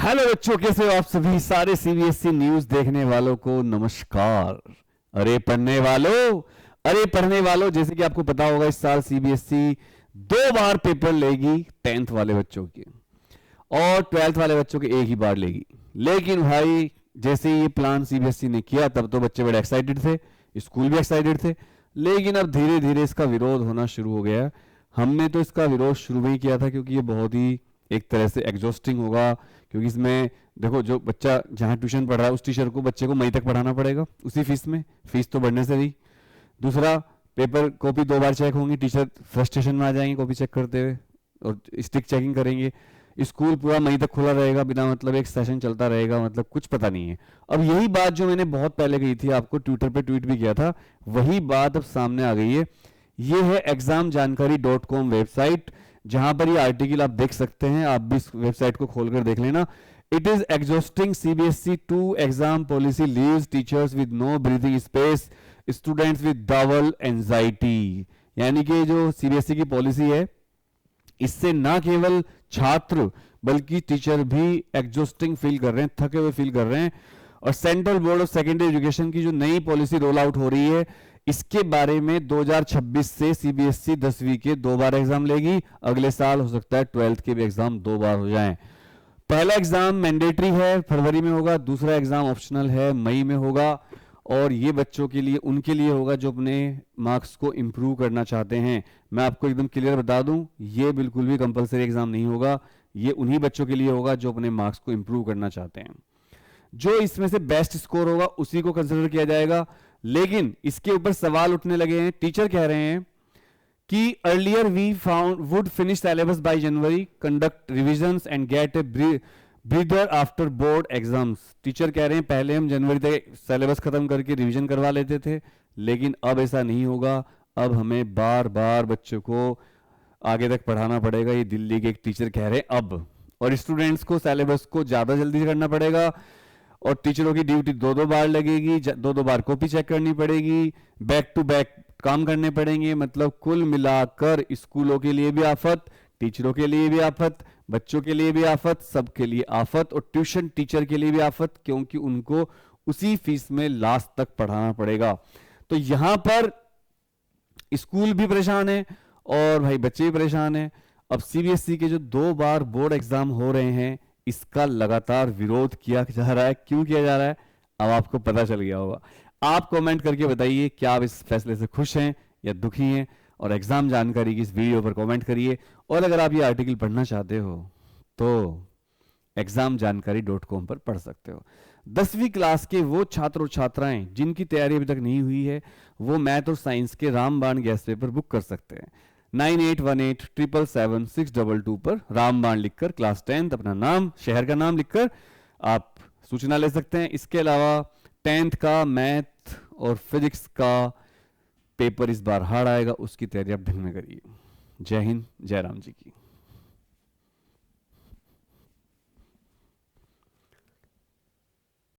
Hello बच्चों, कैसे हो आप सभी? सारे सीबीएसई न्यूज देखने वालों को नमस्कार। अरे पढ़ने वालों, अरे पढ़ने वालों, जैसे कि आपको पता होगा इस साल सीबीएसई 2 बार पेपर लेगी 10th वाले बच्चों के, और 12th वाले बच्चों के एक ही बार लेगी। लेकिन भाई जैसे ही ये प्लान सीबीएसई ने किया तब तो बच्चे बड़े एक्साइटेड थे, स्कूल भी एक्साइटेड थे। लेकिन अब धीरे धीरे इसका विरोध होना शुरू हो गया। हमने तो इसका विरोध शुरू में ही किया था क्योंकि ये बहुत ही एक तरह से एग्जॉस्टिंग होगा। क्योंकि इसमें देखो, जो बच्चा जहाँ ट्यूशन पढ़ रहा है उस टीचर को बच्चे को मई तक पढ़ाना पड़ेगा उसी फीस में, फीस तो बढ़ने से रही। दूसरा, पेपर कॉपी 2 बार चेक होंगी, टीचर फ्रस्ट्रेशन में आ जाएंगे कॉपी चेक करते हुए और स्टिक चेकिंग करेंगे। स्कूल पूरा मई तक खुला रहेगा बिना मतलब, एक सेशन चलता रहेगा, मतलब कुछ पता नहीं है। अब यही बात जो मैंने बहुत पहले कही थी, आपको ट्विटर पे ट्वीट भी किया था, वही बात अब सामने आ गई है। ये है examjankari.com वेबसाइट, जहां पर ये आर्टिकल आप देख सकते हैं। आप भी इस वेबसाइट को खोलकर देख लेना। It is exhausting CBSE 2 exam policy leaves teachers with no breathing space, students with double anxiety. यानी कि जो सीबीएसई की पॉलिसी है, इससे ना केवल छात्र बल्कि टीचर भी एग्जॉस्टिंग फील कर रहे हैं, थके हुए फील कर रहे हैं। और central board of secondary education की जो नई पॉलिसी रोल आउट हो रही है, इसके बारे में 2026 से सीबीएसई 10वीं के 2 बार एग्जाम लेगी। अगले साल हो सकता है 12th के भी एग्जाम 2 बार हो जाएं। पहला एग्जाम मैंडेटरी है, फरवरी में होगा। दूसरा एग्जाम ऑप्शनल है, मई में होगा। और ये बच्चों के लिए, उनके लिए होगा जो अपने मार्क्स को इंप्रूव करना चाहते हैं। मैं आपको एकदम क्लियर बता दूं, ये बिल्कुल भी कंपलसरी एग्जाम नहीं होगा। ये उन्हीं बच्चों के लिए होगा जो अपने मार्क्स को इंप्रूव करना चाहते हैं। जो इसमें से बेस्ट स्कोर होगा उसी को कंसिडर किया जाएगा। लेकिन इसके ऊपर सवाल उठने लगे हैं। टीचर कह रहे हैं कि earlier we found would finish syllabus by January, conduct revisions and get a breather after board exams. Teacher कह रहे हैं पहले हम जनवरी तक सिलेबस खत्म करके रिवीजन करवा लेते थे, लेकिन अब ऐसा नहीं होगा। अब हमें बार बार बच्चों को आगे तक पढ़ाना पड़ेगा। ये दिल्ली के एक टीचर कह रहे हैं अब। और स्टूडेंट्स को सिलेबस को ज्यादा जल्दी से करना पड़ेगा, और टीचरों की ड्यूटी 2-2 बार लगेगी, 2-2 बार कॉपी चेक करनी पड़ेगी, बैक टू बैक काम करने पड़ेंगे। मतलब कुल मिलाकर स्कूलों के लिए भी आफत, टीचरों के लिए भी आफत, बच्चों के लिए भी आफत, सबके लिए आफत, और ट्यूशन टीचर के लिए भी आफत, क्योंकि उनको उसी फीस में लास्ट तक पढ़ाना पड़ेगा। तो यहां पर स्कूल भी परेशान है और भाई बच्चे भी परेशान है। अब सीबीएसई के जो 2 बार बोर्ड एग्जाम हो रहे हैं, इसका लगातार विरोध किया जा रहा है। क्यों किया जा रहा है, अब आपको पता चल गया होगा। आप कमेंट करके बताइए, क्या आप इस फैसले से खुश हैं या दुखी हैं? और एग्जाम जानकारी की इस वीडियो पर कमेंट करिए। और अगर आप ये आर्टिकल पढ़ना चाहते हो तो examjankari.com पर पढ़ सकते हो। 10वीं क्लास के वो छात्र और छात्राएं जिनकी तैयारी अभी तक नहीं हुई है, वो मैथ और साइंस के रामबाण गैस पेपर बुक कर सकते हैं। 9818777622 पर रामबाण लिखकर क्लास 10th अपना नाम, शहर का नाम लिखकर आप सूचना ले सकते हैं। इसके अलावा 10th का मैथ और फिजिक्स का पेपर इस बार हार्ड आएगा, उसकी तैयारी आप ढंग में करिए। जय हिंद, जय राम जी की।